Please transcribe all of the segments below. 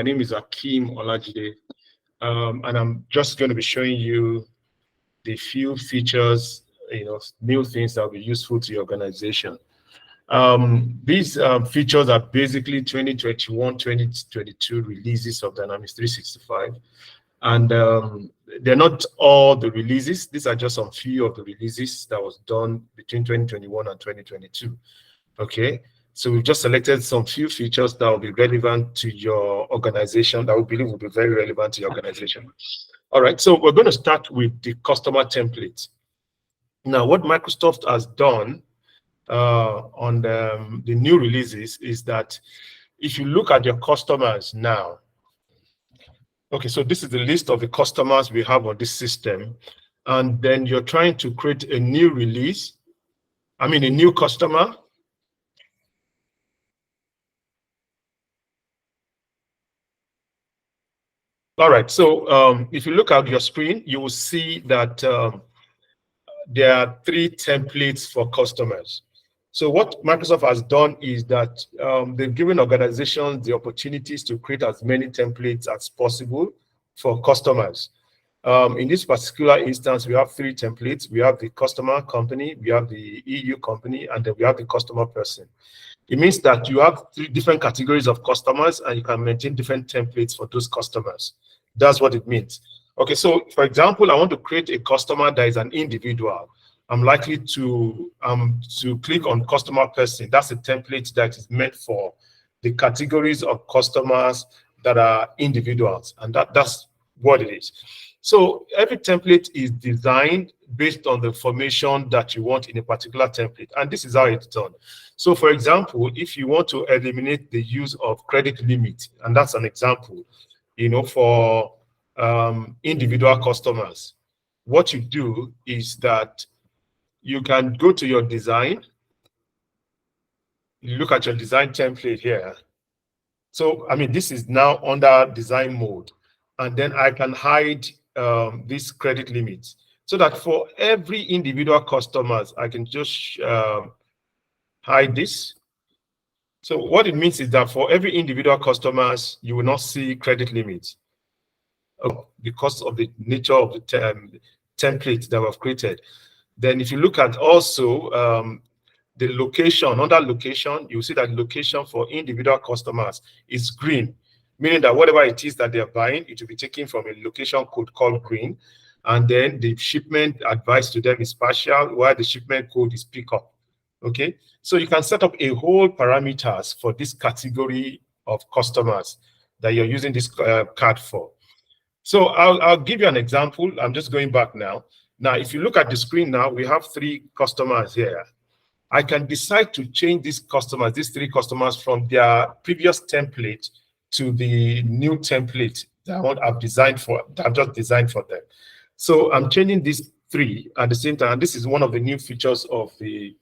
My name is Hakeem Olajide, and I'm just going to be showing you the few features, new things that will be useful to your organization. These features are basically 2021, 2022 releases of Dynamics 365. And they're not all the releases. These are just some few of the releases that was done between 2021 and 2022. Okay, so we've just selected some few features that will be relevant to your organization, that we believe will be very relevant to your organization. All right, so we're going to start with the customer template. Now, what Microsoft has done on the new releases is that if you look at your customers now, okay, so this is the list of the customers we have on this system, and then you're trying to create a new release, a new customer. All right, so if you look at your screen, you will see that there are 3 templates for customers. So what Microsoft has done is that they've given organizations the opportunities to create as many templates as possible for customers. In this particular instance, we have 3 templates. We have the customer company, we have the EU company, and then we have the customer person. It means that you have 3 different categories of customers, and you can maintain different templates for those customers. That's what it means. Okay, so for example, I want to create a customer that is an individual. I'm likely to click on customer person. That's a template that is meant for the categories of customers that are individuals, and that's what it is. So every template is designed based on the information that you want in a particular template, and this is how it's done. So for example, if you want to eliminate the use of credit limit, and that's an example, for individual customers, what you do is that you can go to your design, you look at your design template here. So, this is now under design mode, and then I can hide this credit limit, so that for every individual customers, I can just hide this. So what it means is that for every individual customers, you will not see credit limits because of the nature of the template that we've created. Then if you look at also the location, under location, you see that location for individual customers is green, meaning that whatever it is that they're buying, it will be taken from a location code called green. And then the shipment advice to them is partial, while the shipment code is pickup. Okay, so you can set up a whole parameters for this category of customers that you're using this card for. So I'll give you an example. I'm just going back now. Now, if you look at the screen now, we have 3 customers here. I can decide to change these 3 customers from their previous template to the new template that I've just designed for them. So I'm changing these 3 at the same time. This is one of the new features of the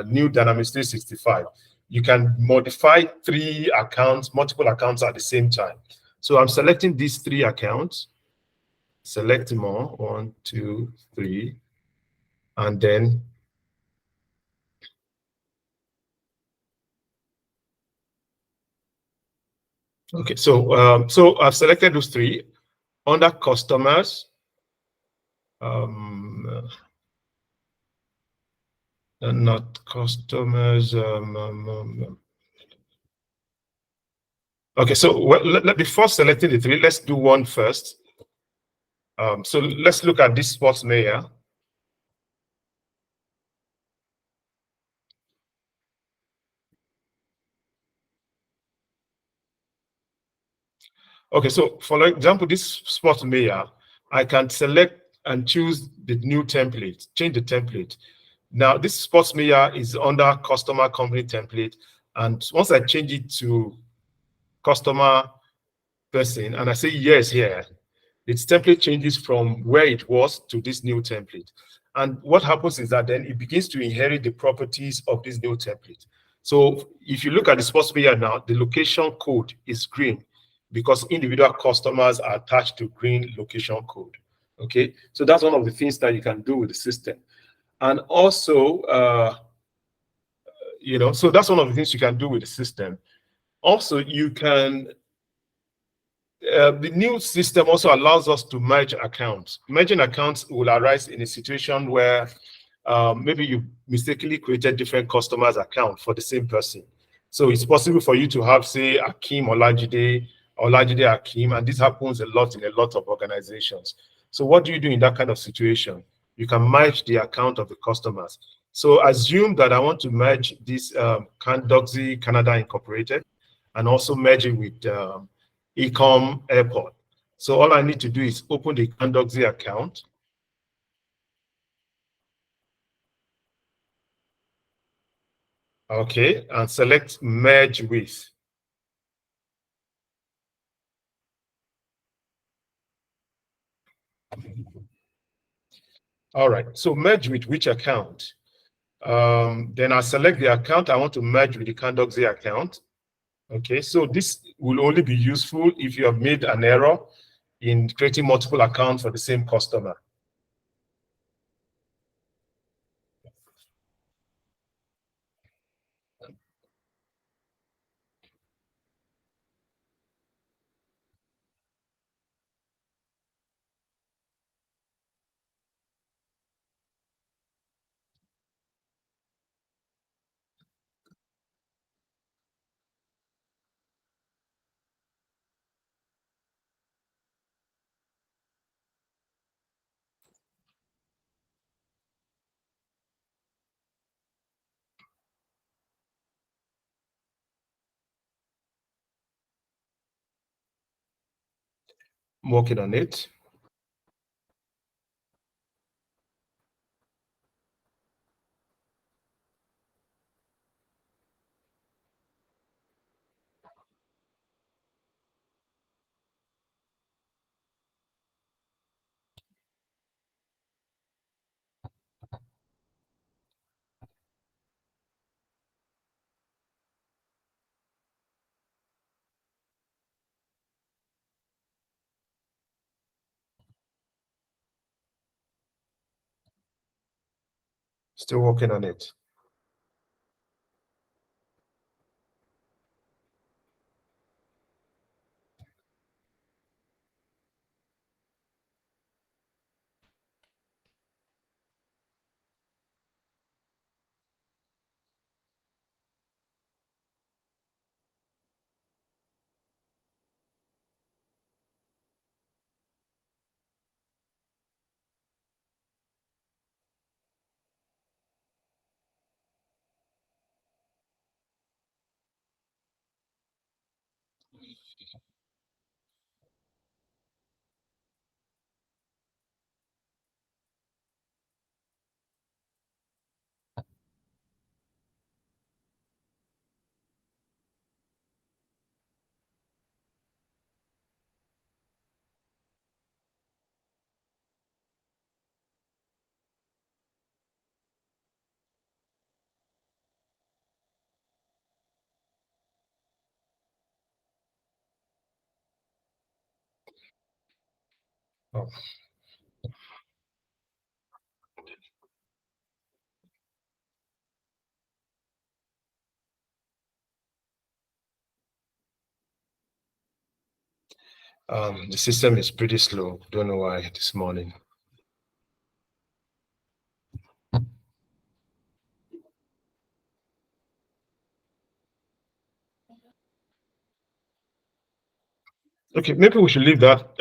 new Dynamics 365. You can modify 3 accounts, multiple accounts at the same time. So I'm selecting these 3 accounts, select more, 1, 2, 3, and then okay. So so I've selected those 3 under customers. Not customers. Okay, so before selecting the 3, let's do one first. So let's look at this sports mayor. Okay, so for example, this sports mayor, I can select and choose the new template, change the template. Now, this sports mayor is under customer company template, and once I change it to customer person and I say yes here, its template changes from where it was to this new template. And what happens is that then it begins to inherit the properties of this new template. So if you look at the sports mayor now, the location code is green because individual customers are attached to green location code. Okay, so that's one of the things that you can do with the system. And also, so that's one of the things you can do with the system. Also, you can The new system also allows us to merge accounts. Merging accounts will arise in a situation where maybe you mistakenly created different customers' account for the same person. So it's possible for you to have, say, Hakeem Olajide, Olajide Hakeem, and this happens a lot in a lot of organizations. So what do you do in that kind of situation? You can merge the account of the customers. So assume that I want to merge this Candoxy Canada Incorporated and also merge it with Ecom Airport. So all I need to do is open the Candoxy account. Okay, and select merge with. All right, so merge with which account? Then I select the account I want to merge with the Candoxy account. Okay, so this will only be useful if you have made an error in creating multiple accounts for the same customer. I'm working on it. Still working on it. Oh. The system is pretty slow. Don't know why this morning. Okay, maybe we should leave that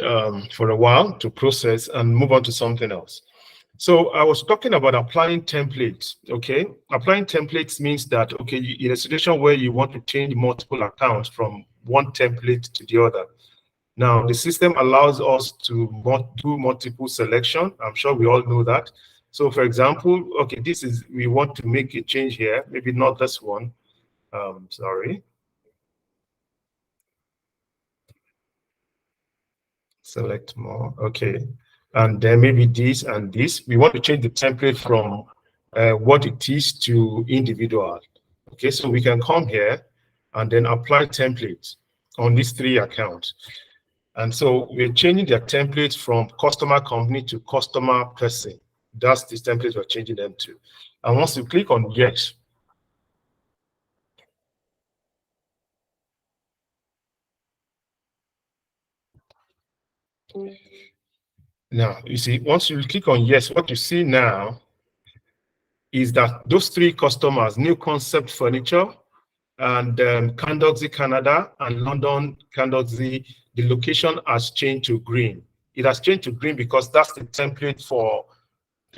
for a while to process and move on to something else. So I was talking about applying templates. Okay, applying templates means that, okay, in a situation where you want to change multiple accounts from one template to the other. Now the system allows us to do multiple selection. I'm sure we all know that. So for example, okay, we want to make a change here. Maybe not this one. Sorry. Select more. Okay. And then maybe this and this. We want to change the template from what it is to individual. Okay, so we can come here and then apply templates on these three accounts. And so we're changing their templates from customer company to customer person. That's the templates we're changing them to. And once you click on yes, Now, you see, once you click on yes, what you see now is that those three customers, New Concept Furniture and Kandoxy Canada and London Kandoxy, the location has changed to green. It has changed to green because that's the template for,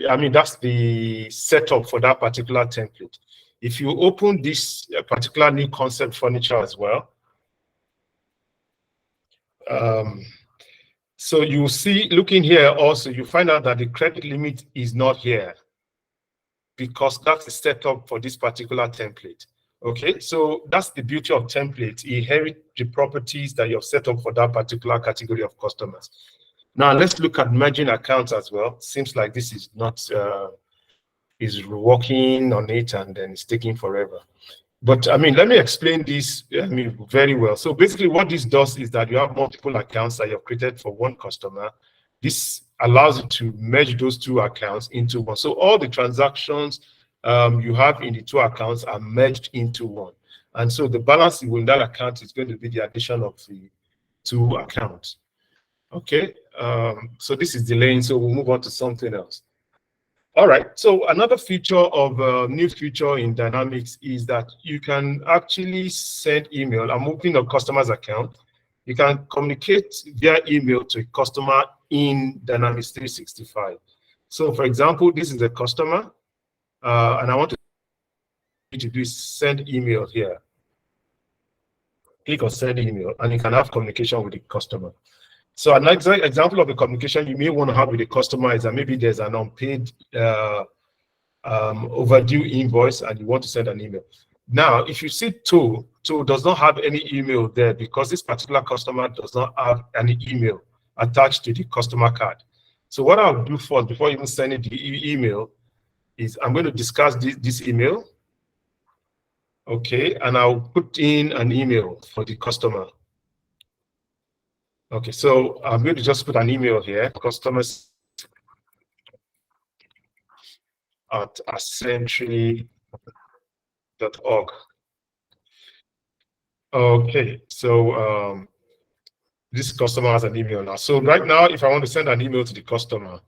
I mean, that's the setup for that particular template. If you open this particular New Concept Furniture as well, so you see, looking here also, you find out that the credit limit is not here because that's the setup for this particular template. Okay, so that's the beauty of templates. Inherit the properties that you've set up for that particular category of customers. Now let's look at merging accounts as well. Seems like this is not is working on it and then it's taking forever. But I mean, let me explain this very well. So basically what this does is that you have multiple accounts that you've created for one customer. This allows you to merge those two accounts into one. So all the transactions you have in the two accounts are merged into one. And so the balance in that account is going to be the addition of the two accounts. Okay, so this is delaying, so we'll move on to something else. All right, so another feature of new feature in Dynamics is that you can actually send email. I'm opening a customer's account. You can communicate via email to a customer in Dynamics 365. So for example, this is a customer, and I want to do is send email here. Click on send email, and you can have communication with the customer. So an example of the communication you may want to have with the customer is that maybe there's an unpaid overdue invoice and you want to send an email. Now, if you see two does not have any email there because this particular customer does not have any email attached to the customer card. So what I'll do first, before even sending the email, is I'm going to discuss this email. Okay, and I'll put in an email for the customer. Okay, so I'm going to just put an email here, customers at Ascentree.org. Okay, so this customer has an email now. So right now, if I want to send an email to the customer,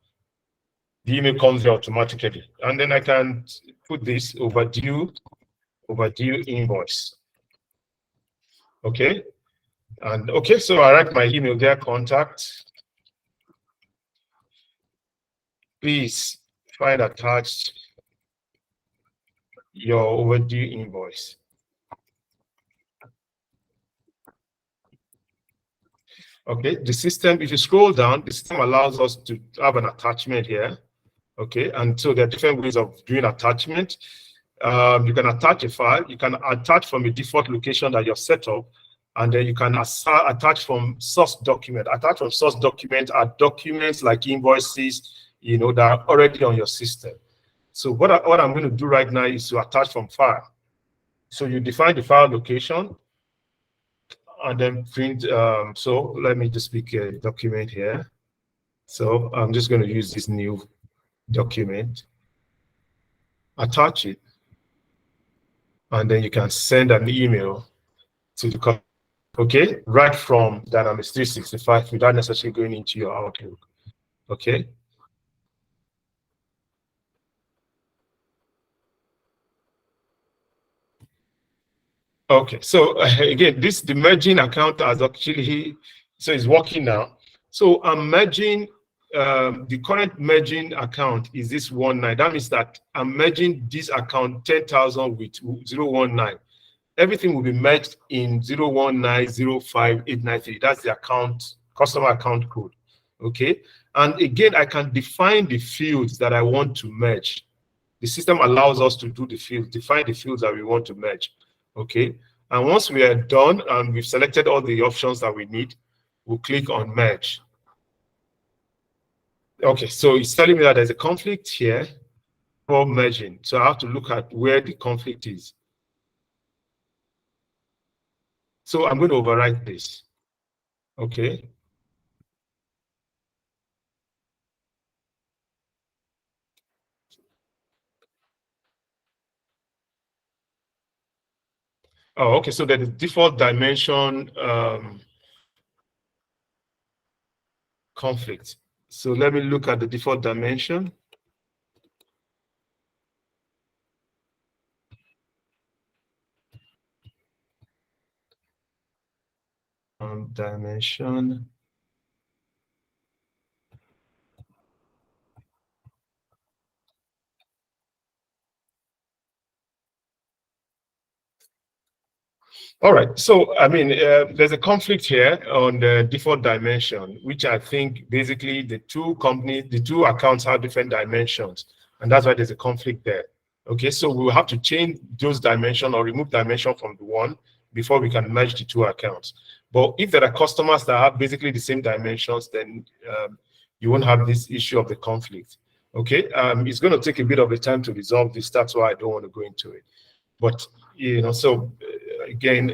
the email comes here automatically. And then I can put this overdue invoice. Okay, and okay, so I write my email there, contact. Please find attached your overdue invoice. Okay, the system, if you scroll down, the system allows us to have an attachment here. Okay, and so there are different ways of doing attachment. You can attach a file, you can attach from a default location that you've set up, and then you can attach from source document. Attach from source document are documents like invoices, you know, that are already on your system. So what I'm going to do right now is to attach from file. So you define the file location and then print. So let me just pick a document here. So I'm just going to use this new document, attach it, and then you can send an email to the customer, okay, right from Dynamics 365 without necessarily going into your Outlook, okay? Okay, so again, the merging account has actually, so it's working now. So I'm merging, the current merging account is this 19. That means that I'm merging this account 10,000 with 019. Everything will be merged in 019058993. That's the account, customer account code. Okay. And again, I can define the fields that I want to merge. The system allows us to do the fields, define the fields that we want to merge. Okay. And once we are done and we've selected all the options that we need, we'll click on merge. Okay, so it's telling me that there's a conflict here for merging. So I have to look at where the conflict is. So I'm going to overwrite this. Okay. Oh, okay. So the default dimension conflict. So let me look at the default dimension. Dimension. All right. So, I mean, there's a conflict here on the default dimension, which I think basically the two companies, the two accounts have different dimensions, and that's why there's a conflict there. Okay. So we will have to change those dimension or remove dimension from the one before we can merge the two accounts. But if there are customers that have basically the same dimensions, then you won't have this issue of the conflict. Okay. It's going to take a bit of a time to resolve this. That's why I don't want to go into it. But so again,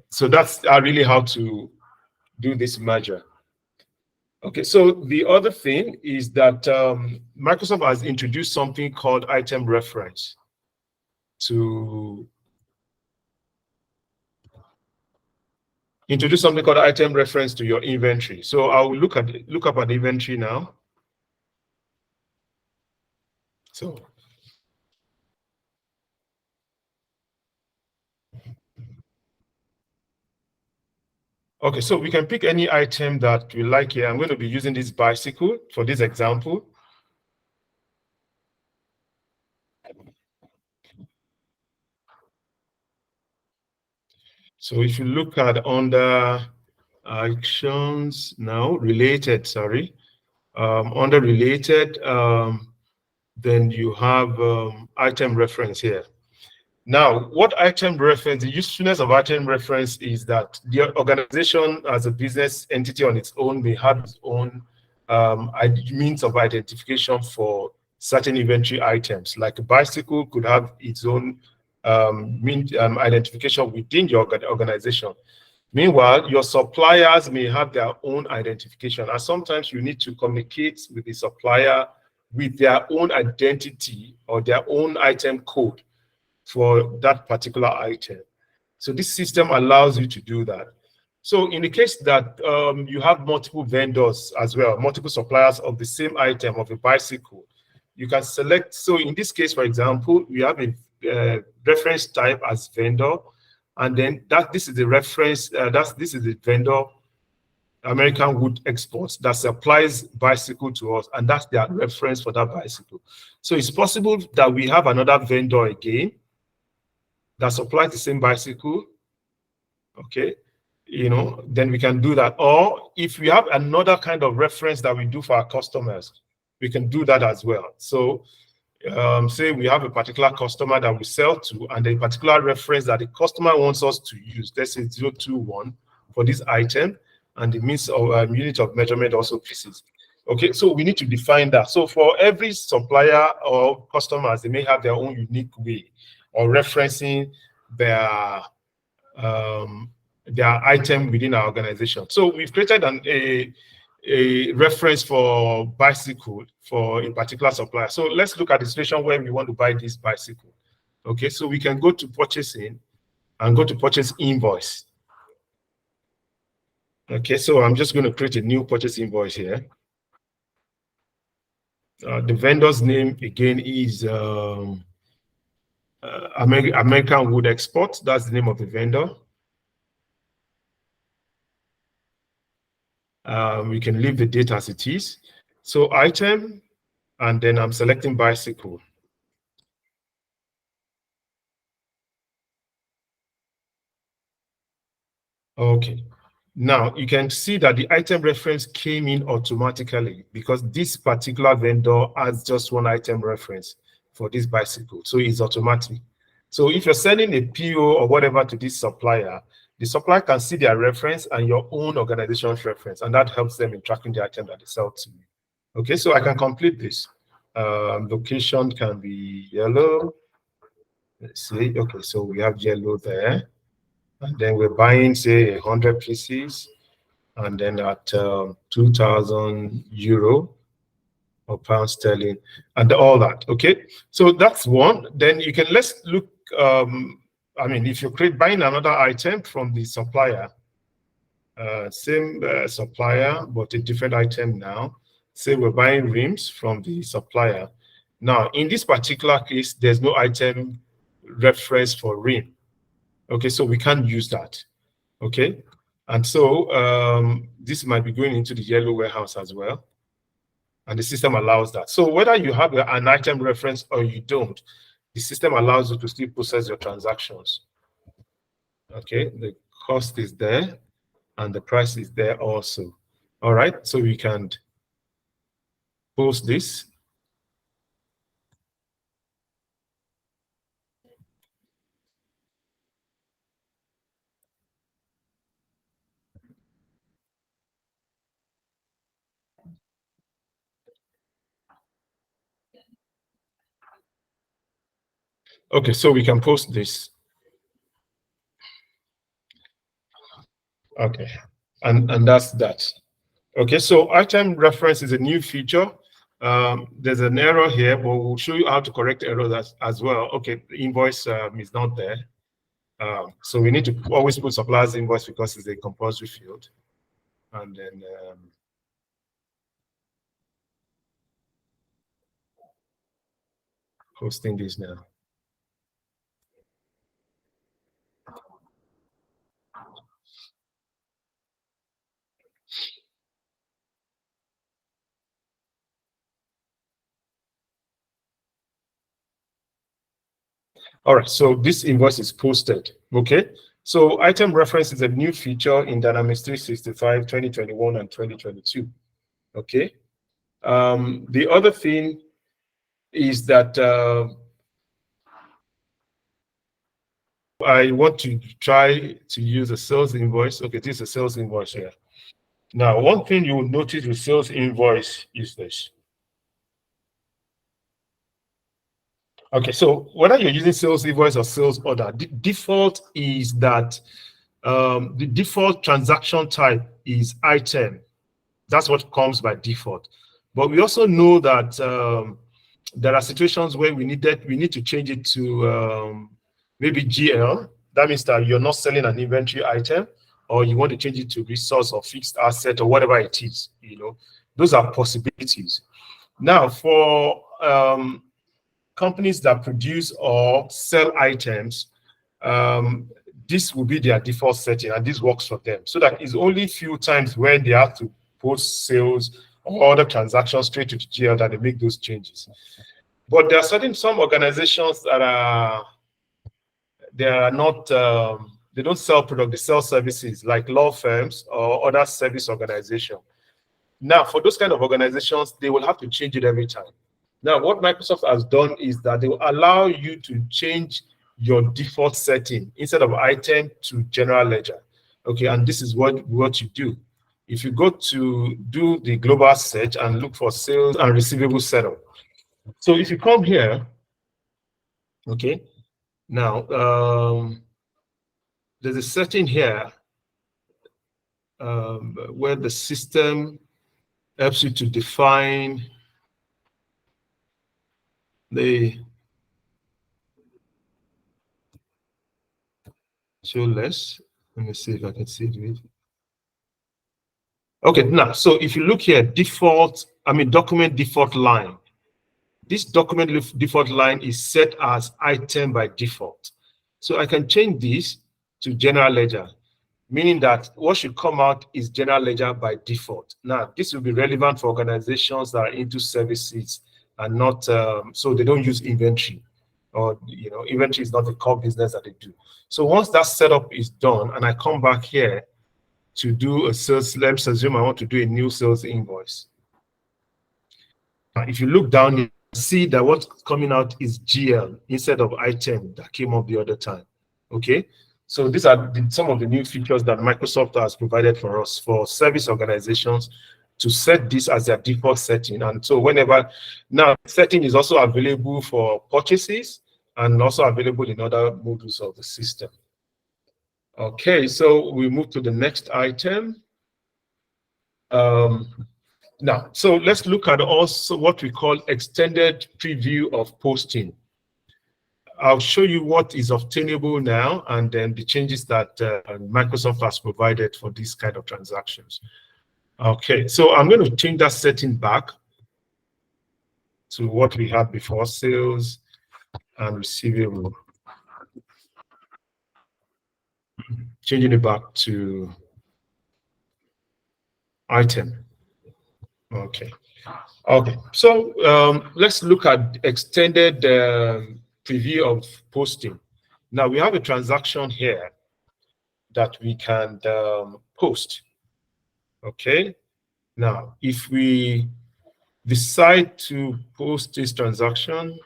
so that's really how to do this merger. Okay, so the other thing is that Microsoft has introduced something called item reference to introduce something called item reference to your inventory. So I'll look up at the inventory now. So okay, so we can pick any item that we like here. I'm going to be using this bicycle for this example. So if you look at under actions now, related, sorry, under related, then you have item reference here. Now, what item reference, the usefulness of item reference is that the organization as a business entity on its own may have its own means of identification for certain inventory items. Like a bicycle could have its own identification within your organization. Meanwhile, your suppliers may have their own identification, and sometimes you need to communicate with the supplier with their own identity or their own item code for that particular item. So this system allows you to do that. So in the case that you have multiple vendors as well, multiple suppliers of the same item of a bicycle, you can select. So in this case, for example, we have a reference type as vendor, and then this is the reference. This is the vendor, American Wood Exports, that supplies bicycle to us, and that's their reference for that bicycle. So it's possible that we have another vendor again that supplies the same bicycle. Okay, then we can do that. Or if we have another kind of reference that we do for our customers, we can do that as well. So say we have a particular customer that we sell to, and a particular reference that the customer wants us to use, let's say 021 for this item, and the means of unit of measurement also pieces. Okay, so we need to define that. So for every supplier or customers, they may have their own unique way of referencing their item within our organization. So we've created a reference for bicycle for a particular supplier. So let's look at the situation where we want to buy this bicycle. Okay, so we can go to purchasing and go to purchase invoice. Okay, so I'm just going to create a new purchase invoice here. The vendor's name again is American Wood Exports. That's the name of the vendor. We can leave the date as it is. So item, and then I'm selecting bicycle. Okay. Now you can see that the item reference came in automatically because this particular vendor has just one item reference for this bicycle. So it's automatic. So if you're sending a PO or whatever to this supplier, the supplier can see their reference and your own organization's reference, and that helps them in tracking the item that they sell to you. Okay, so I can complete this. Location can be yellow. Let's see. Okay, so we have yellow there. And then we're buying, say, 100 pieces, and then at 2,000 euro or pound sterling, and all that. Okay, so that's one. Then you can let's look. I mean, if you're buying another item from the supplier, Same supplier, but a different item now. Say we're buying rims from the supplier. Now, in this particular case, there's no item reference for rim. Okay, so we can't use that. Okay, and so this might be going into the yellow warehouse as well. And the system allows that. So whether you have an item reference or you don't, the system allows you to still process your transactions. Okay, the cost is there and the price is there also. All right, so we can post this. Okay, so we can post this. Okay, and that's that. Okay, so item reference is a new feature. There's an error here, but we'll show you how to correct errors as well. Okay, the invoice is not there. So we need to always put supplier's invoice because it's a compulsory field. And then posting this now. All right, so this invoice is posted. Okay, so item reference is a new feature in Dynamics 365, 2021, and 2022. Okay, the other thing is that I want to try to use a sales invoice. Okay, this is a sales invoice here. Now, one thing you will notice with sales invoice is this. Okay, so whether you're using sales invoice or sales order, the default is that the default transaction type is item. That's what comes by default. But we also know that there are situations where we need to change it to maybe GL. That means that you're not selling an inventory item, or you want to change it to resource or fixed asset or whatever it is. You know, those are possibilities. Now, for companies that produce or sell items, this will be their default setting, and this works for them. So that is only few times when they have to post sales or other transactions straight to the GL that they make those changes. But there are some organizations that are not they don't sell product, they sell services, like law firms or other service organizations. Now, for those kind of organizations, they will have to change it every time. Now, what Microsoft has done is that they will allow you to change your default setting instead of item to general ledger. Okay, and this is what you do. If you go to do the global search and look for sales and receivable setup. So if you come here, okay, now there's a setting here where the system helps you to define the show less. Let me see if I can see it. Okay, now, so if you look here, document default line. This document default line is set as item by default. So I can change this to general ledger, meaning that what should come out is general ledger by default. Now, this will be relevant for organizations that are into services and not, so they don't use inventory, or, you know, inventory is not the core business that they do. So once that setup is done and I come back here to do a sales, let's assume I want to do a new sales invoice. If you look down, you see that what's coming out is GL instead of item that came up the other time. Okay, so these are some of the new features that Microsoft has provided for us for service organizations to set this as their default setting. And so now setting is also available for purchases and also available in other modules of the system. Okay, so we move to the next item. Now, so let's look at also what we call extended preview of posting. I'll show you what is obtainable now and then the changes that Microsoft has provided for these kind of transactions. Okay, so I'm going to change that setting back to what we had before, sales and receivable. Changing it back to item. Okay. Okay. So let's look at extended preview of posting. Now we have a transaction here that we can post. Okay. Now, if we decide to post this transaction,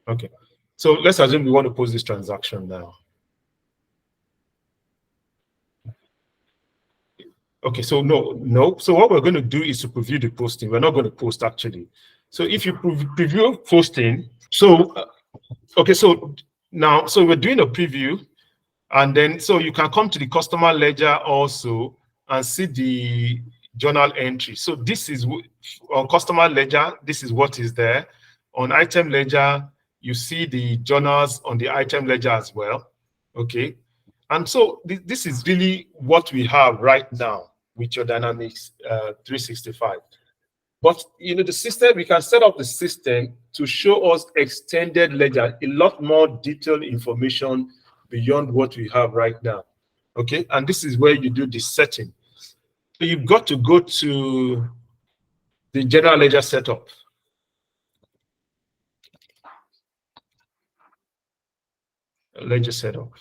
okay. So let's assume we want to post this transaction now. Okay, so no. So what we're going to do is to preview the posting. We're not going to post actually. So if you preview posting, so okay, so now, so we're doing a preview, and then so you can come to the customer ledger also and see the journal entry. So this is on customer ledger, this is what is there. On item ledger, you see the journals on the item ledger as well. Okay. And so this is really what we have right now with your Dynamics 365. But you know, the system, we can set up the system to show us extended ledger, a lot more detailed information beyond what we have right now. Okay, and this is where you do the setting. So you've got to go to the general ledger setup. Ledger setup.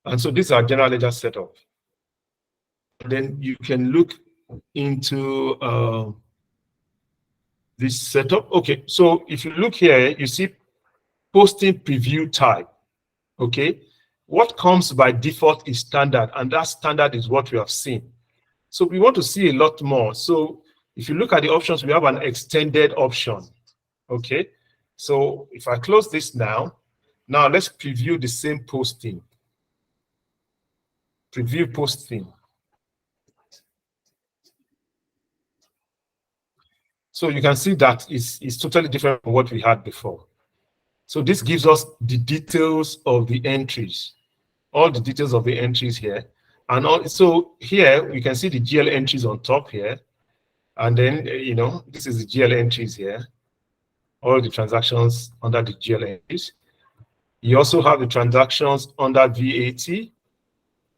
And so this is our general ledger setup. And then you can look into this setup. Okay, so if you look here, you see posting preview type. Okay, what comes by default is standard, and that standard is what we have seen. So we want to see a lot more. So if you look at the options, we have an extended option. Okay, so if I close this now let's preview the same posting. Preview posting. So you can see that it's totally different from what we had before. So this gives us the details of the entries, all the details of the entries here. And also here, we can see the GL entries on top here. And then, you know, this is the GL entries here, all the transactions under the GL entries. You also have the transactions under VAT.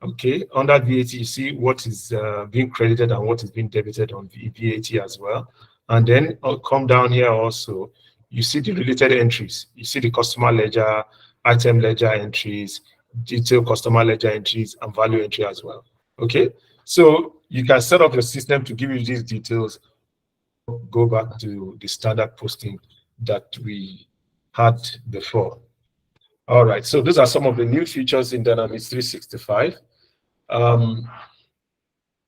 Okay, under VAT, you see what is being credited and what is being debited on VAT as well. And then I'll come down here also, you see the related entries. You see the customer ledger, item ledger entries, detailed customer ledger entries, and value entry as well. Okay, so you can set up your system to give you these details. Go back to the standard posting that we had before. All right, so those are some of the new features in Dynamics 365.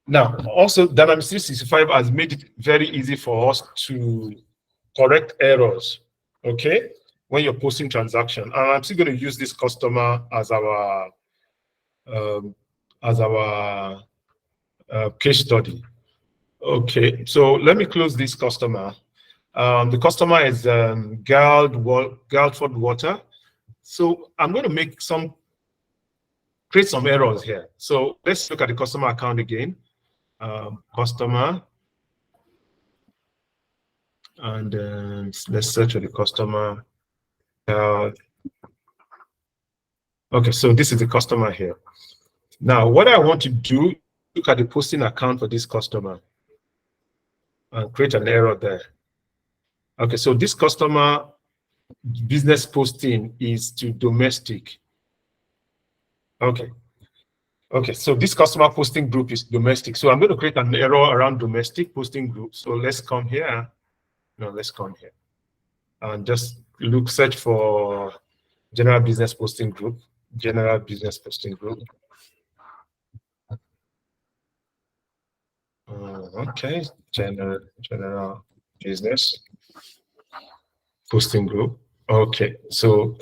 Now, also Dynamics 365 has made it very easy for us to correct errors, okay, when you're posting transaction. And I'm still going to use this customer as our case study. Okay, so let me close this customer. The customer is Guildford Water. So I'm going to create some errors here. So let's look at the customer account again. Customer, and let's search for the customer. Okay, so this is the customer here. Now, what I want to do, look at the posting account for this customer and create an error there. Okay, so this customer business posting is to domestic. Okay. Okay, so this customer posting group is domestic. So I'm going to create an error around domestic posting group. So let's come here. No, let's come here and just search for general business posting group. General business posting group. Okay, general business posting group. Okay, so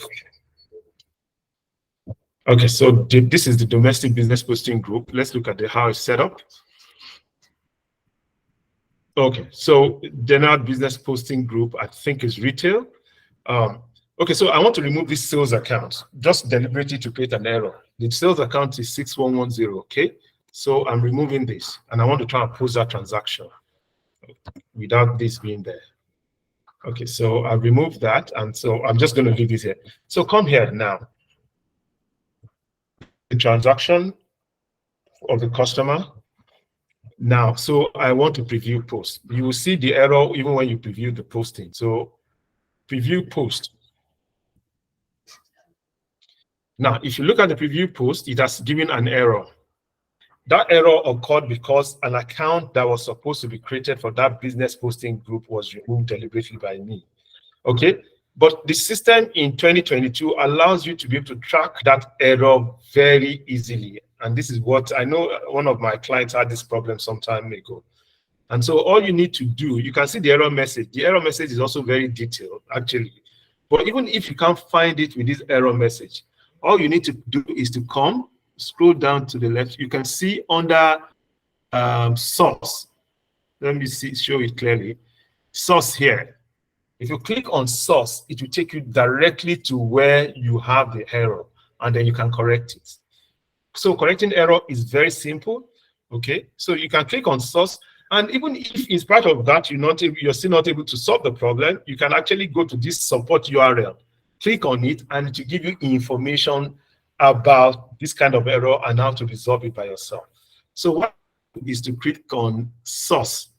this is the domestic business posting group. Let's look at how it's set up. Okay, so general business posting group, I think is retail. Okay, so I want to remove this sales account, just deliberately to create an error. The sales account is 6110, okay? So I'm removing this, and I want to try and post that transaction without this being there. Okay, so I removed that, and so I'm just going to leave this here. So come here now. The transaction of the customer. Now, so I want to preview post. You will see the error even when you preview the posting. So preview post. Now, if you look at the preview post, it has given an error. That error occurred because an account that was supposed to be created for that business posting group was removed deliberately by me. Okay, but the system in 2022 allows you to be able to track that error very easily. And this is what I know one of my clients had this problem some time ago. And so all you need to do, you can see the error message. The error message is also very detailed, actually. But even if you can't find it with this error message, all you need to do is to come, scroll down to the left. You can see under source. Let me see, show it clearly. Source here. If you click on source, it will take you directly to where you have the error, and then you can correct it. So correcting error is very simple. Okay, so you can click on source, and even if in spite of that you're still not able to solve the problem, you can actually go to this support URL, click on it, and it will give you information about this kind of error and how to resolve it by yourself. So what is to click on source.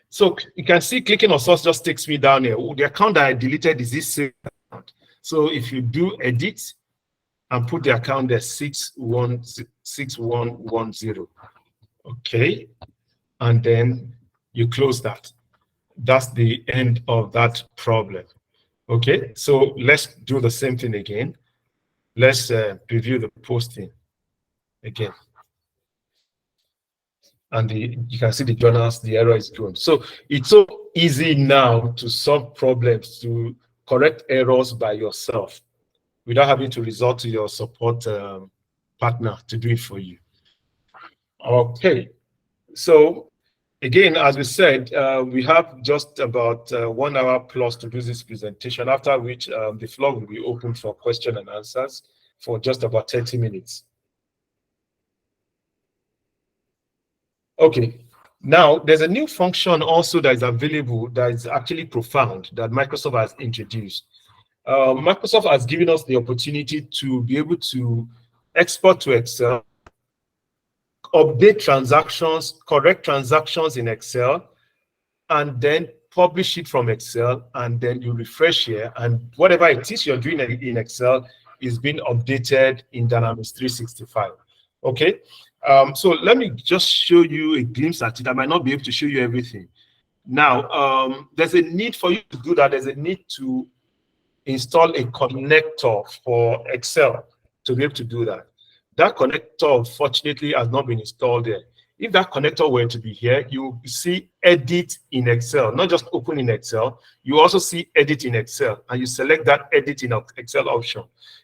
So you can see clicking on source just takes me down here. The account that I deleted is this same account. So if you do edit and put the account there, 6110, okay, and then you close that. That's the end of that problem. Okay, so let's do the same thing again. Let's preview the posting again. And you can see the journals, the error is gone. So it's so easy now to solve problems, to correct errors by yourself without having to resort to your support partner to do it for you. Okay, so again, as we said, we have just about 1 hour plus to do this presentation, after which the floor will be open for question and answers for just about 30 minutes. Okay, now there's a new function also that is available that is actually profound that Microsoft has introduced. Microsoft has given us the opportunity to be able to export to Excel, update transactions, correct transactions in Excel, and then publish it from Excel, and then you refresh here, and whatever it is you're doing in Excel is being updated in Dynamics 365. Okay, so let me just show you a glimpse at it. I might not be able to show you everything. Now, there's a need for you to do that. There's a need to install a connector for Excel to be able to do that. That connector, unfortunately, has not been installed there. If that connector were to be here, you see edit in Excel, not just open in Excel. You also see edit in Excel, and you select that edit in Excel option.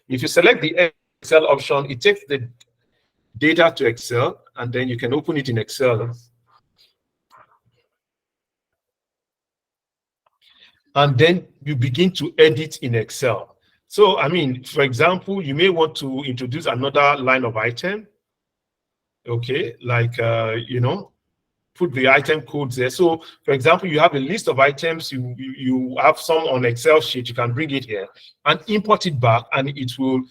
If you select the Excel option, it takes the data to Excel, and then you can open it in Excel. And then you begin to edit in Excel. So, I mean, for example, you may want to introduce another line of item. Okay, like, put the item codes there. So, for example, you have a list of items, you have some on Excel sheet, you can bring it here and import it back, and it will,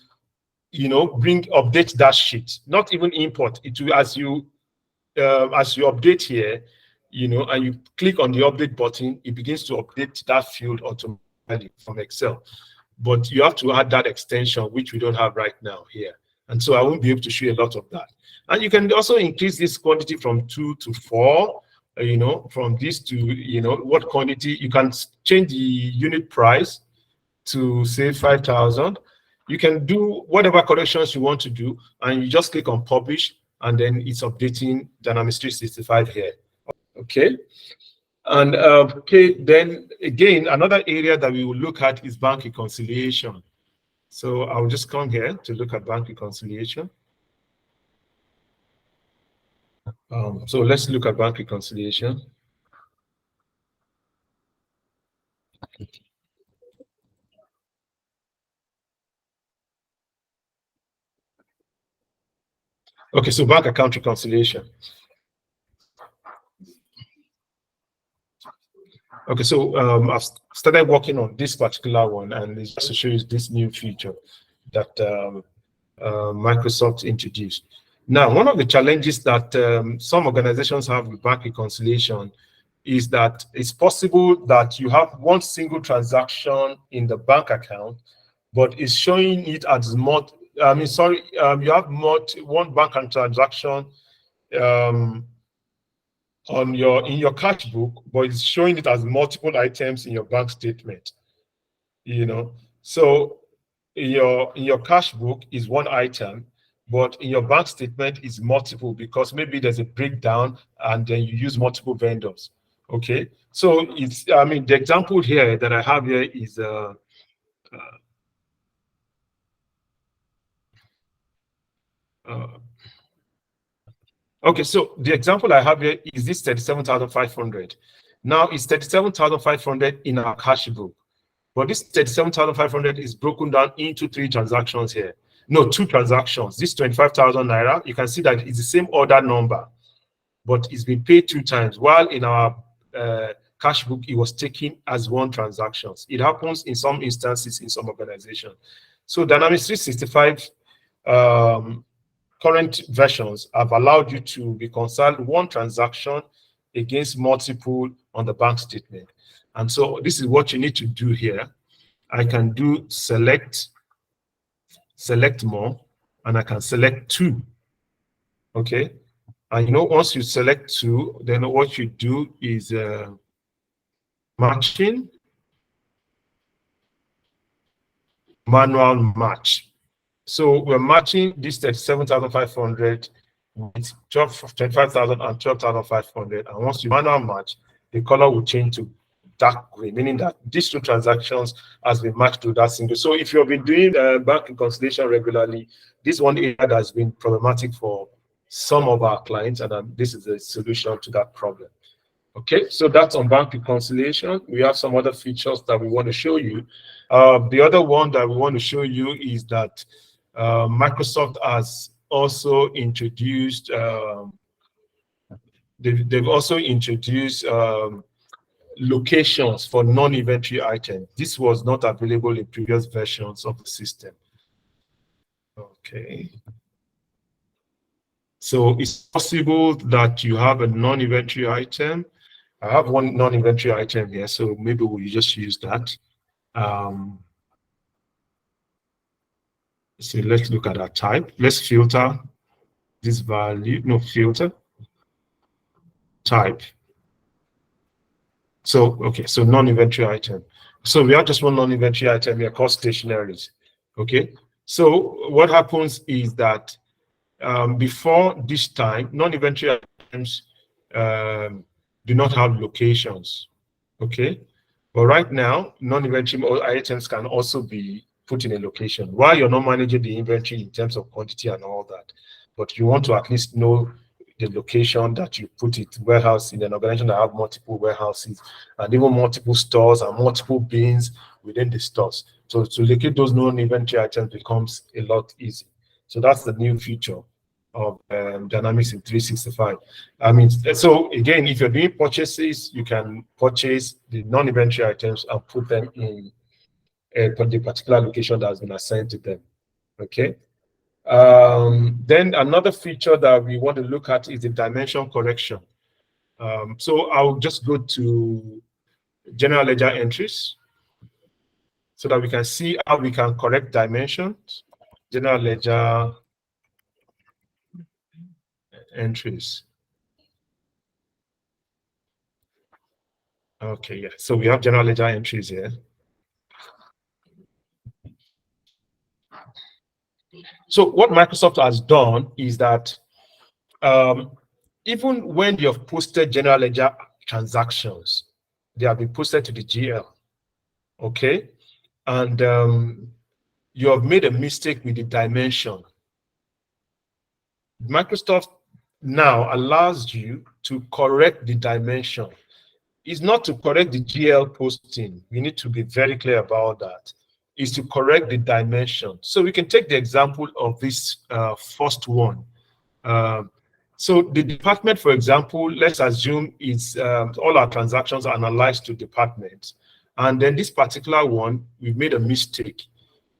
update that sheet. Not even import, it will, as you update here, and you click on the update button, it begins to update that field automatically from Excel. But you have to add that extension, which we don't have right now here. And so I won't be able to show you a lot of that. And you can also increase this quantity from 2 to 4, from this to, what quantity. You can change the unit price to, say, 5,000. You can do whatever corrections you want to do, and you just click on publish, and then it's updating Dynamics 365 here. Okay. And then again, another area that we will look at is bank reconciliation. So I'll just come here to look at bank reconciliation. So let's look at bank reconciliation. Okay, so bank account reconciliation. Okay, so I've started working on this particular one, and it's just to show you this new feature that Microsoft introduced. Now, one of the challenges that some organizations have with bank reconciliation is that it's possible that you have one single transaction in the bank account, but it's showing it as you have one bank transaction um, in your cash book, but it's showing it as multiple items in your bank statement. You know, so in your cash book is one item, but in your bank statement is multiple because maybe there's a breakdown and then you use multiple vendors. Okay, so it's the example here that I have here is uh, okay, so the example I have here is this 37,500. Now it's 37,500 in our cash book. But this 37,500 is broken down into three transactions here. No, two transactions. This 25,000 naira, you can see that it's the same order number, but it's been paid two times. While in our cash book, it was taken as one transaction. It happens in some instances in some organizations. So Dynamics 365 current versions have allowed you to reconcile one transaction against multiple on the bank statement. And so this is what you need to do here. I can do select more, and I can select two. Okay. And once you select two, then what you do is matching, manual match. So we're matching this 37,500 with 25,000 and 12,500. And once you manual match, the color will change to dark gray, meaning that these two transactions has been matched to that single. So if you've been doing bank reconciliation regularly, this one area that has been problematic for some of our clients, and this is a solution to that problem. Okay, so that's on bank reconciliation. We have some other features that we want to show you. The other one that we want to show you is that Microsoft has also introduced, they've also introduced locations for non-inventory items. This was not available in previous versions of the system. Okay. So it's possible that you have a non-inventory item. I have one non-inventory item here, so maybe we'll just use that. So let's look at our type. Let's filter this value, no, filter, type. So, okay, so non-inventory item. So we have just one non-inventory item here called stationaries. Okay, so what happens is that before this time, non-inventory items do not have locations. Okay, but right now, non-inventory items can also be put in a location while you're not managing the inventory in terms of quantity and all that. But you want to at least know the location that you put it, warehouse in an organization that have multiple warehouses and even multiple stores and multiple bins within the stores. So to locate those non-inventory items becomes a lot easier. So that's the new feature of Dynamics in 365. So again, if you're doing purchases, you can purchase the non-inventory items and put them in the particular location that has been assigned to them. Okay. Then another feature that we want to look at is the dimension correction. So I'll just go to general ledger entries so that we can see how we can correct dimensions. General ledger entries. Okay, yeah. So we have general ledger entries here. So what Microsoft has done is that even when you have posted general ledger transactions, they have been posted to the GL. Okay, and you have made a mistake with the dimension. Microsoft now allows you to correct the dimension. It's not to correct the GL posting. We need to be very clear about that. Is to correct the dimension. So we can take the example of this first one. So the department, for example, let's assume it's all our transactions are analyzed to departments. And then this particular one, we've made a mistake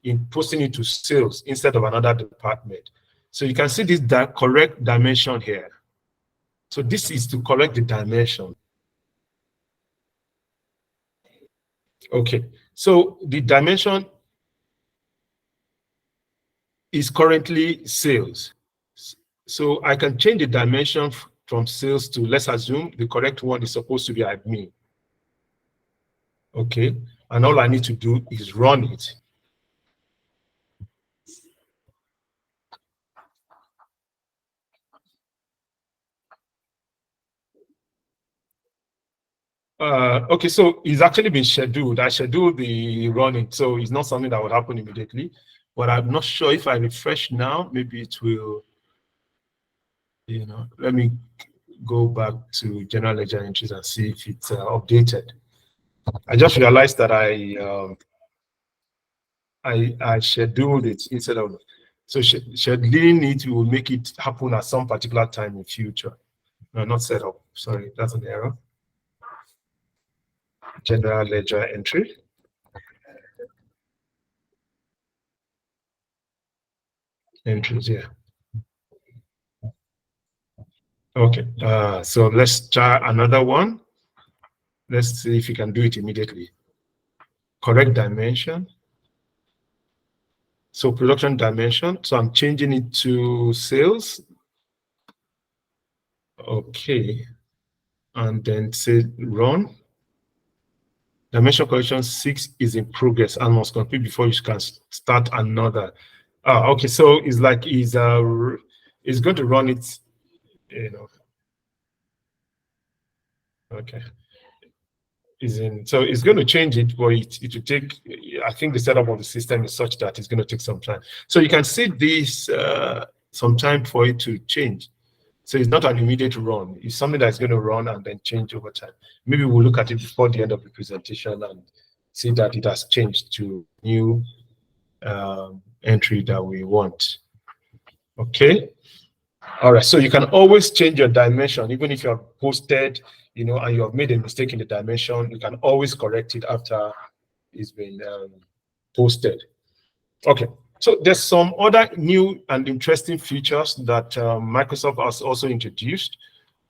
in posting it to sales instead of another department. So you can see this correct dimension here. So this is to correct the dimension. Okay, so the dimension is currently sales. So I can change the dimension from sales to, let's assume the correct one is supposed to be admin. Okay, and all I need to do is run it. Okay, so it's actually been scheduled. I scheduled the running, so it's not something that will happen immediately. But I'm not sure if I refresh now, maybe it will, let me go back to general ledger entries and see if it's updated. I just realized that I scheduled it instead of, so scheduling it will make it happen at some particular time in future. No, not set up. Sorry, that's an error. General ledger entry. Entries, yeah. Okay, so let's try another one. Let's see if you can do it immediately. Correct dimension. So production dimension. So I'm changing it to sales. Okay. And then say run. Dimension correction 6 is in progress and must complete before you can start another. Okay, so it's like it's going to run it, Okay. So it's going to change it, but it will take, I think the setup of the system is such that it's going to take some time. So you can see this some time for it to change. So it's not an immediate run. It's something that's going to run and then change over time. Maybe we'll look at it before the end of the presentation and see that it has changed to new entry that we want. Okay. All right. So you can always change your dimension, even if you have posted, and you have made a mistake in the dimension, you can always correct it after it's been posted. Okay. So there's some other new and interesting features that Microsoft has also introduced.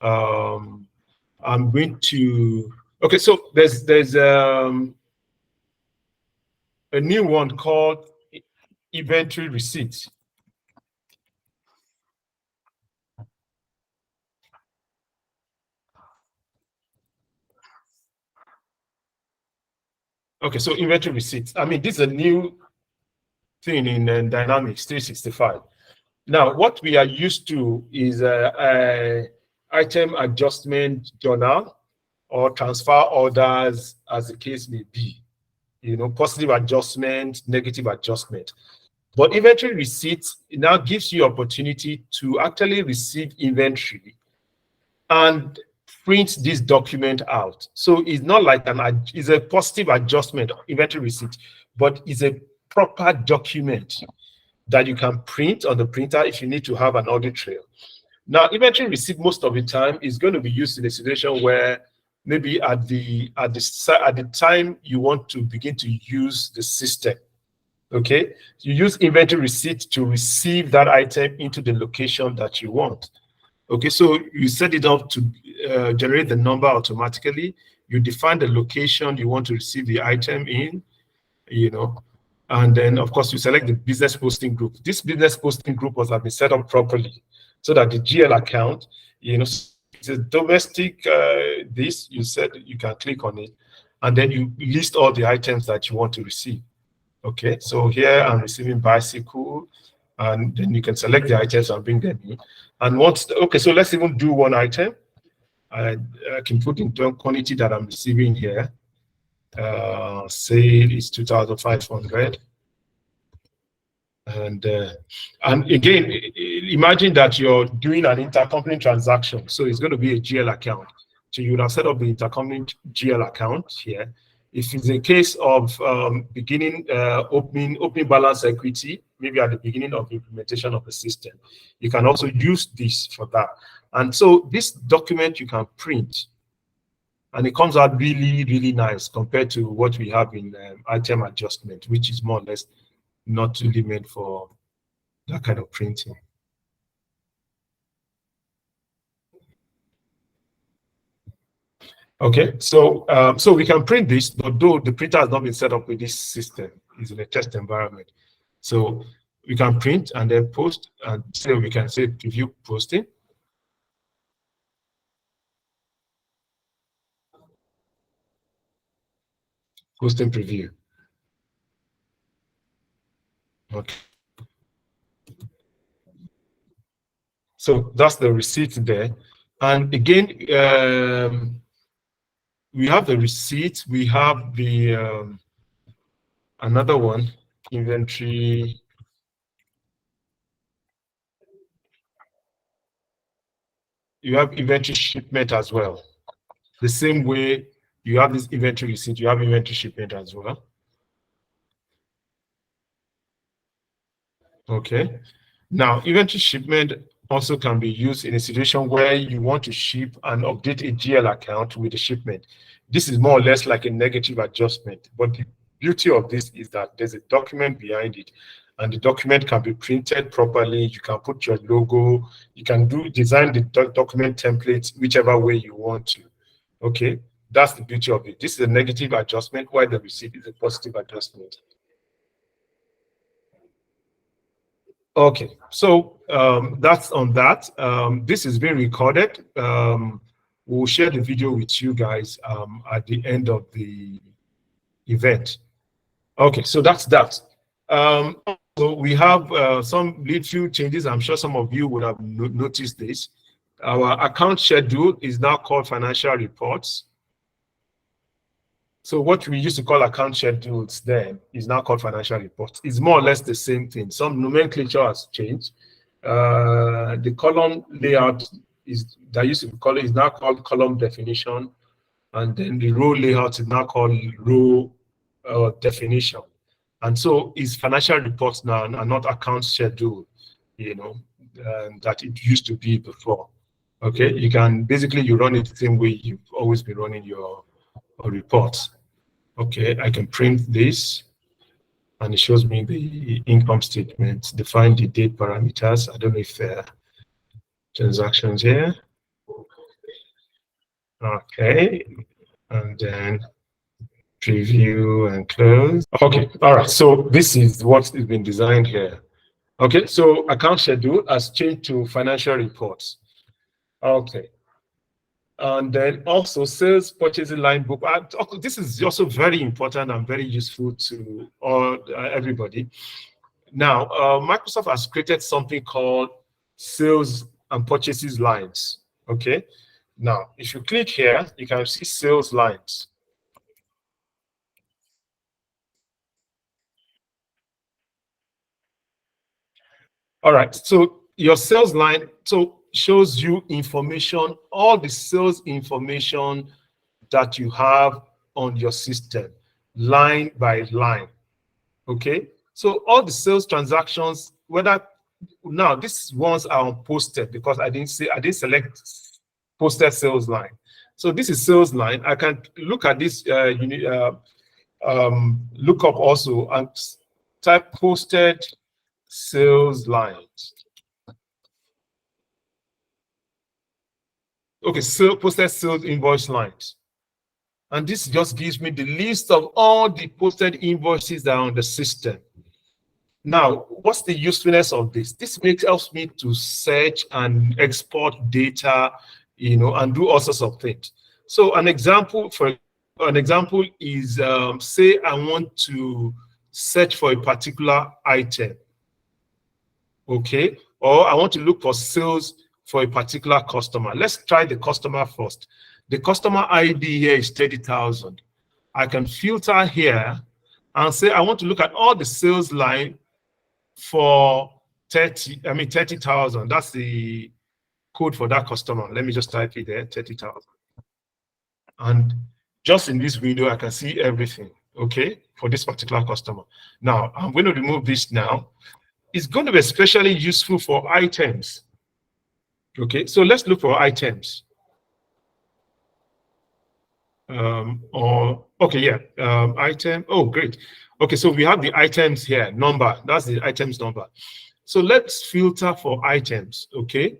I'm going to, okay, so there's a new one called inventory receipts. Okay, so inventory receipts. I mean, this is a new thing in Dynamics 365. Now, what we are used to is a item adjustment journal or transfer orders, as the case may be. Positive adjustment, negative adjustment. But inventory receipts now gives you opportunity to actually receive inventory and print this document out. So it's not like it's a positive adjustment inventory receipt, but it's a proper document that you can print on the printer if you need to have an audit trail. Now, inventory receipt most of the time is going to be used in a situation where maybe at the time you want to begin to use the system. Okay, you use inventory receipt to receive that item into the location that you want. Okay, so you set it up to generate the number automatically. You define the location you want to receive the item in, and then of course you select the business posting group. This business posting group must have been set up properly so that the GL account, it's a domestic, you said you can click on it, and then you list all the items that you want to receive. Okay, so here I'm receiving bicycle, and then you can select the items and bring them in. And okay, so let's even do one item. I can put in the quantity that I'm receiving here. Say it's 2,500. And again, imagine that you're doing an intercompany transaction. So it's going to be a GL account. So you would have set up the intercompany GL account here. If it's a case of beginning opening balance equity, maybe at the beginning of the implementation of the system, you can also use this for that. And so this document you can print, and it comes out really, really nice compared to what we have in item adjustment, which is more or less not really meant for that kind of printing. Okay, so so we can print this, but though the printer has not been set up with this system, it's in a test environment. So we can print and then post, and so we can say preview posting. Posting preview. Okay. So that's the receipt there. And again, we have the receipt, we have the another one, inventory. You have inventory shipment as well. The same way you have this inventory receipt, you have inventory shipment as well. Okay. Now, inventory shipment also can be used in a situation where you want to ship and update a GL account with the shipment. This is more or less like a negative adjustment, but the beauty of this is that there's a document behind it, and the document can be printed properly. You can put your logo, you can design the document template whichever way you want to. Okay, that's the beauty of it. This is a negative adjustment, while the receipt is a positive adjustment. Okay, so that's on that. This is being recorded. We'll share the video with you guys at the end of the event. Okay, so that's that. So we have some little changes. I'm sure some of you would have noticed this. Our account schedule is now called financial reports. So what we used to call account schedules then is now called financial reports. It's more or less the same thing. Some nomenclature has changed. The column layout is that used to be called is now called column definition, and then the row layout is now called row definition. And so it's financial reports now and not account schedule, you know, that it used to be before. Okay, you can basically you run it the same way you've always been running your reports. Okay, I can print this and it shows me the income statement, define the date parameters. I don't know if there are transactions here. Okay, and then preview and close. Okay, all right, so this is what has been designed here. Okay, so account schedule has changed to financial reports. Okay. And then also sales purchasing line book. This is also very important and very useful to everybody. Now, Microsoft has created something called sales and purchases lines. Okay. Now, if you click here, you can see sales lines. All right. So your sales line shows you information, all the sales information that you have on your system, line by line. Okay, so all the sales transactions, whether now these ones are unposted because I didn't select posted sales line. So this is sales line. I can look at this lookup also and type posted sales lines. Okay, so posted sales invoice lines. And this just gives me the list of all the posted invoices that are on the system. Now, what's the usefulness of this? This helps me to search and export data, you know, and do all sorts of things. So an example is, say I want to search for a particular item, okay? Or I want to look for sales for a particular customer. Let's try the customer first. The customer ID here is 30,000. I can filter here and say I want to look at all the sales line for 30,000. That's the code for that customer. Let me just type it there, 30,000. And just in this window, I can see everything, okay, for this particular customer. Now, I'm going to remove this now. It's going to be especially useful for items. Okay, so let's look for items. Item. Oh, great. Okay, so we have the items here, number. That's the items number. So let's filter for items, okay?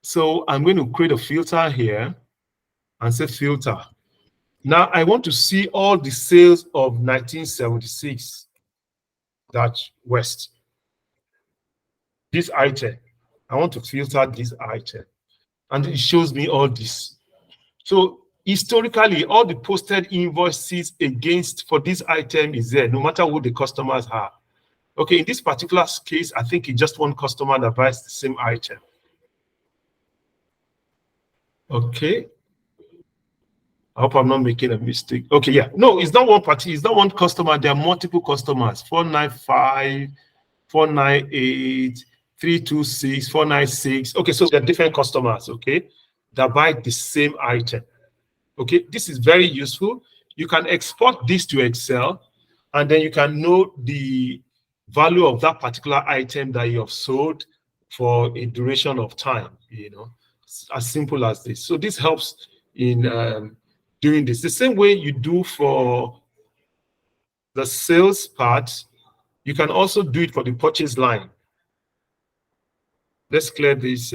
So I'm going to create a filter here and say filter. Now I want to see all the sales of 1976 West. This item. I want to filter this item. And it shows me all this. So historically, all the posted invoices against for this item is there, no matter who the customers are. Okay, in this particular case, I think it's just one customer that buys the same item. Okay. I hope I'm not making a mistake. Okay, yeah. No, it's not one party, it's not one customer. There are multiple customers. 495, 498, 326, 496. Okay, so there are different customers, okay, that buy the same item. Okay, this is very useful. You can export this to Excel, and then you can know the value of that particular item that you have sold for a duration of time, you know, as simple as this. So this helps in doing this. The same way you do for the sales part, you can also do it for the purchase line. Let's clear this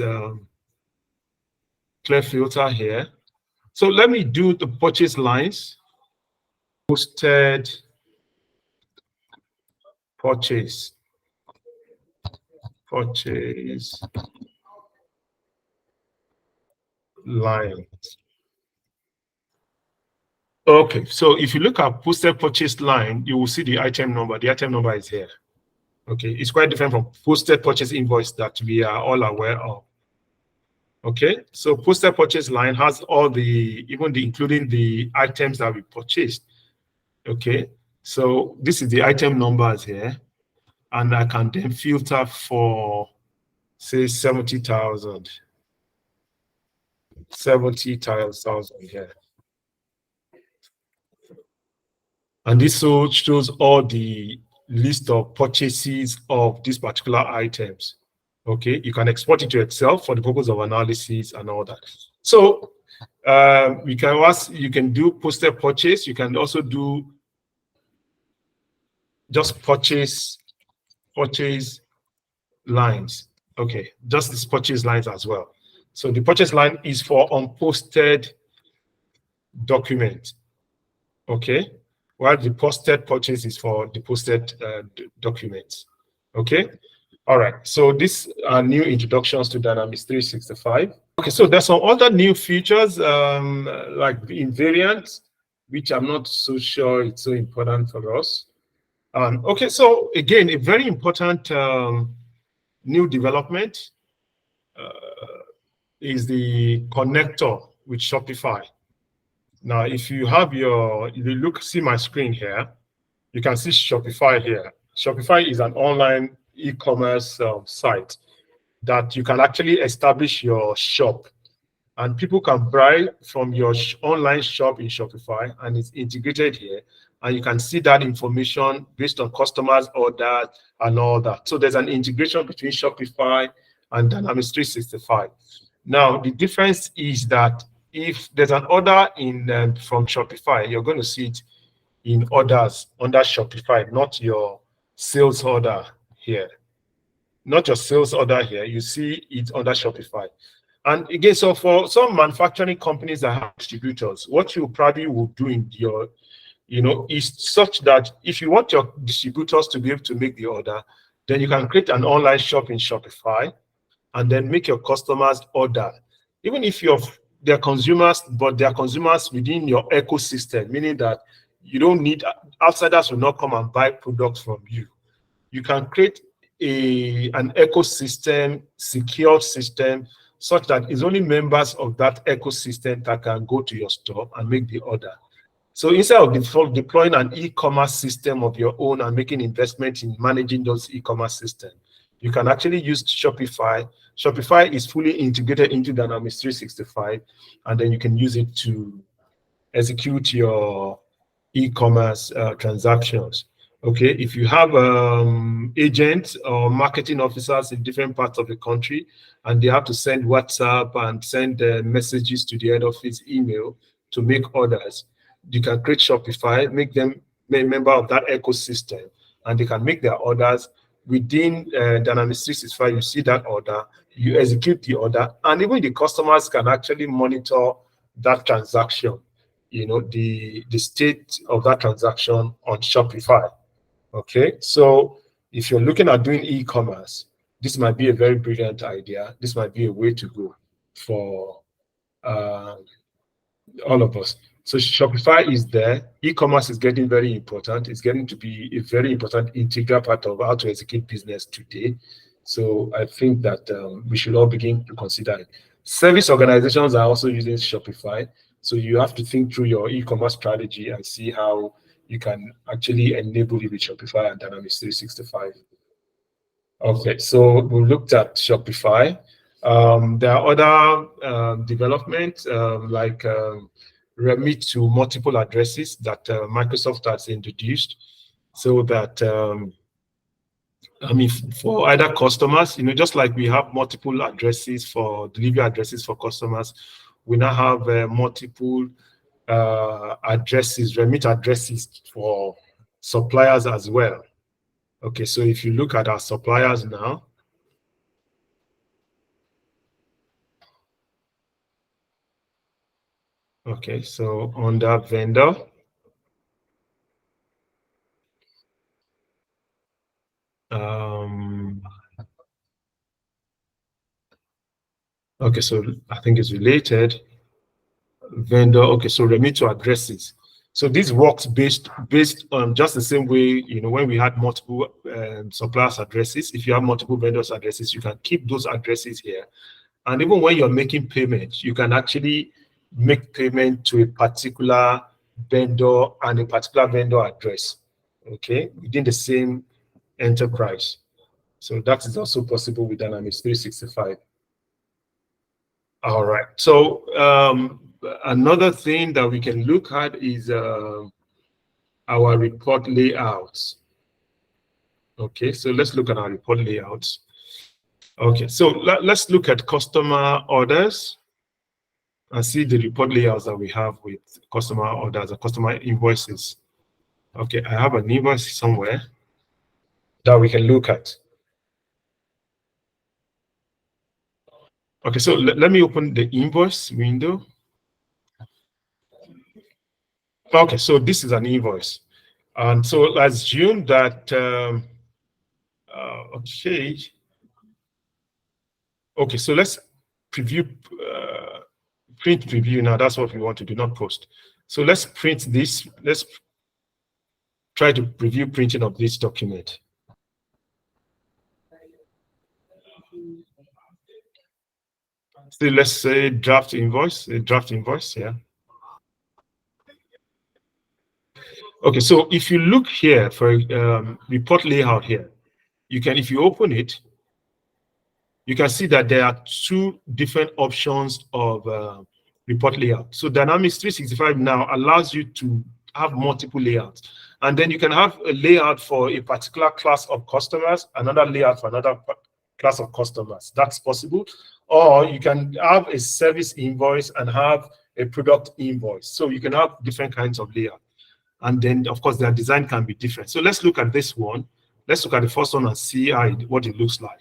clear filter here. So let me do the purchase lines. Posted purchase line. Okay, so if you look at posted purchase line, you will see the item number. The item number is here. Okay, it's quite different from posted purchase invoice that we are all aware of. Okay, so posted purchase line has all the, including the items that we purchased. Okay, so this is the item numbers here, and I can then filter for, say, 70,000. 70,000 here. And this so shows all the list of purchases of these particular items. Okay, you can export it to Excel for the purpose of analysis and all that. So you can do posted purchase. You can also do just purchase lines. Okay, just these purchase lines as well. So the purchase line is for unposted document. Okay, while the posted purchase is for the posted documents. Okay. All right, so these are new introductions to Dynamics 365. Okay, so there's some other new features like invariant, which I'm not so sure it's so important for us. Okay, so again, a very important new development is the connector with Shopify. Now, if you see my screen here, you can see Shopify here. Shopify is an online e-commerce site that you can actually establish your shop, and people can buy from your online shop in Shopify, and it's integrated here, and you can see that information based on customers' orders and all that. So there's an integration between Shopify and Dynamics 365. Now, the difference is that if there's an order from Shopify, you're going to see it in orders under Shopify, not your sales order here. Not your sales order here. You see it under Shopify. And again, so for some manufacturing companies that have distributors, what you probably will do in your, is such that if you want your distributors to be able to make the order, then you can create an online shop in Shopify and then make your customers order. Even if they're consumers, but they're consumers within your ecosystem, meaning that you don't need, outsiders will not come and buy products from you. You can create an ecosystem, secured system, such that it's only members of that ecosystem that can go to your store and make the order. So instead of deploying an e-commerce system of your own and making investment in managing those e-commerce systems, you can actually use Shopify. Shopify is fully integrated into Dynamics 365, and then you can use it to execute your e-commerce transactions. Okay, if you have agents or marketing officers in different parts of the country, and they have to send WhatsApp and send messages to the head office email to make orders, you can create Shopify, make them a member of that ecosystem, and they can make their orders within Dynamics 365. You see that order, you execute the order, and even the customers can actually monitor that transaction, the state of that transaction on Shopify. Okay, so if you're looking at doing e-commerce, this might be a very brilliant idea. This might be a way to go for uh, all of us. So Shopify is there. E-commerce is getting very important. It's getting to be a very important integral part of how to execute business today. So I think that we should all begin to consider it. Service organizations are also using Shopify. So you have to think through your e-commerce strategy and see how you can actually enable it with Shopify and Dynamics 365. Okay, so we looked at Shopify. There are other developments like remit to multiple addresses that Microsoft has introduced, so that for either customers, just like we have multiple addresses for delivery addresses for customers, we now have multiple addresses, remit addresses for suppliers as well. Okay, so if you look at our suppliers now, okay, so under vendor, okay, so I think it's related. Vendor, okay, so remit to addresses. So this works based on just the same way, when we had multiple suppliers addresses. If you have multiple vendors addresses, you can keep those addresses here. And even when you're making payments, you can actually make payment to a particular vendor and a particular vendor address, okay, within the same enterprise. So that is also possible with Dynamics 365. All right. So another thing that we can look at is our report layouts. Okay, so let's look at our report layouts. Okay, so let's look at customer orders and see the report layouts that we have with customer orders and customer invoices. Okay, I have an invoice somewhere that we can look at. Okay, so let me open the invoice window. Okay, so this is an invoice. And so let's assume that, okay. Okay, so let's preview, print preview now. That's what we want to do, not post. So let's print this. Let's try to preview printing of this document. So let's say draft invoice, yeah. Okay, so if you look here for report layout here, you can, if you open it, you can see that there are two different options of report layout. So Dynamics 365 now allows you to have multiple layouts. And then you can have a layout for a particular class of customers, another layout for another class of customers. That's possible. Or you can have a service invoice and have a product invoice. So you can have different kinds of layout. And then, of course, their design can be different. So let's look at this one. Let's look at the first one and see what it looks like.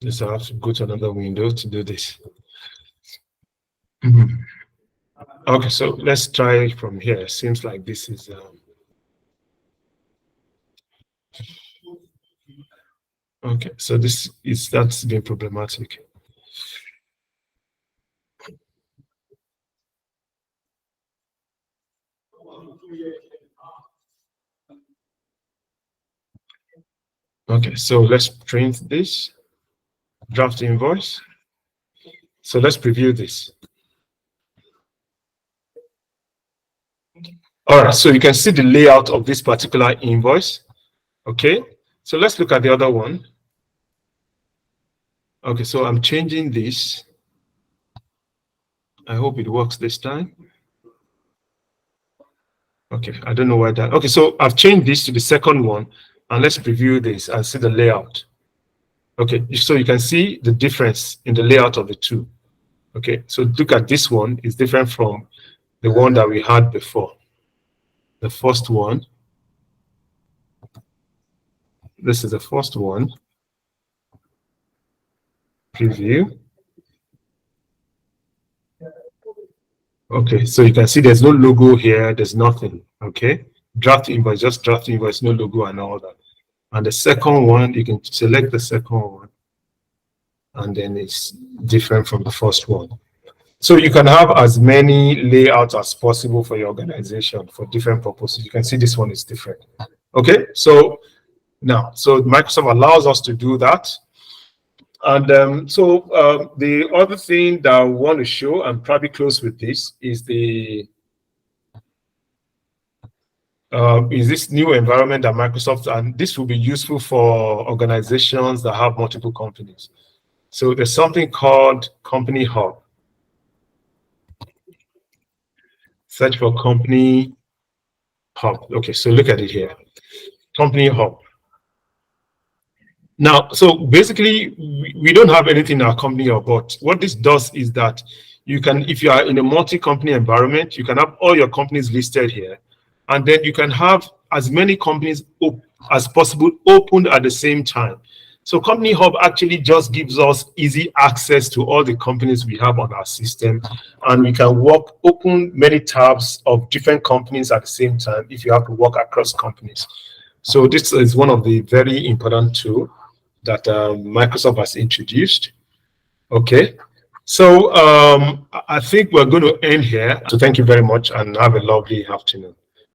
Just have to go to another window to do this. Okay, so let's try from here. Seems like this is okay. So that's been problematic. Okay, so let's print this draft invoice. So let's preview this. All right, so you can see the layout of this particular invoice. Okay, so let's look at the other one. Okay, so I'm changing this. I hope it works this time. Okay, I don't know why that. Okay, so I've changed this to the second one, and let's preview this and see the layout. Okay, so you can see the difference in the layout of the two. Okay, so look at this one is different from the one that we had before. The first one. This is the first one. Preview. Okay, so you can see there's no logo here, there's nothing. Okay, draft invoice, just draft invoice, no logo and all that. And the second one, you can select the second one, and then it's different from the first one. So you can have as many layouts as possible for your organization for different purposes. You can see this one is different. Okay, so now, so Microsoft allows us to do that. And the other thing that I want to show, and probably close with this, is this new environment that Microsoft, and this will be useful for organizations that have multiple companies. So there's something called Company Hub. Search for Company Hub. Okay, so look at it here. Company Hub. Now, so basically, we don't have anything in our company Hub, but what this does is that you can, if you are in a multi-company environment, you can have all your companies listed here, and then you can have as many companies as possible opened at the same time. So Company Hub actually just gives us easy access to all the companies we have on our system, and we can open many tabs of different companies at the same time if you have to work across companies. So this is one of the very important tools that Microsoft has introduced. Okay, so I think we're going to end here. So thank you very much and have a lovely afternoon.